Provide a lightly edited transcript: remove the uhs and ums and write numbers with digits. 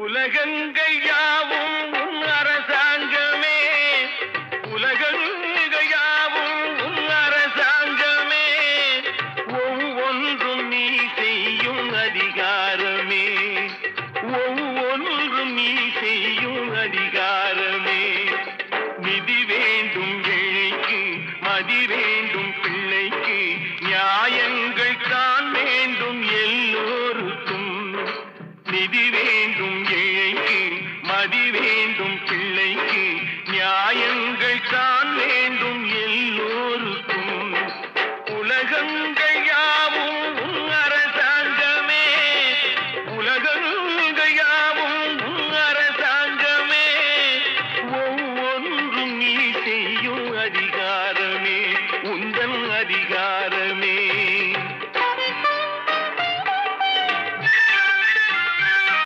உலகங்கள் யாவும் உன் அரசாங்கமே, உலகங்கள் யாவும் உன் அரசாங்கமே, ஒவ்வொன்றும் நீ செய்யும் அதிகாரமே, ஒவ்வொன்றும் நீ செய்யும் அதிகாரமே. நிதி வேண்டும் ஏழைக்கு, மதி வேண்டும் பிள்ளைக்கு, நியாயங்கள் தான் வேண்டும் எல்லோருக்கும். நிதி வேண்டும் ஏழைக்கு, மதி வேண்டும் பிள்ளைக்கு, நியாயங்கள் தான்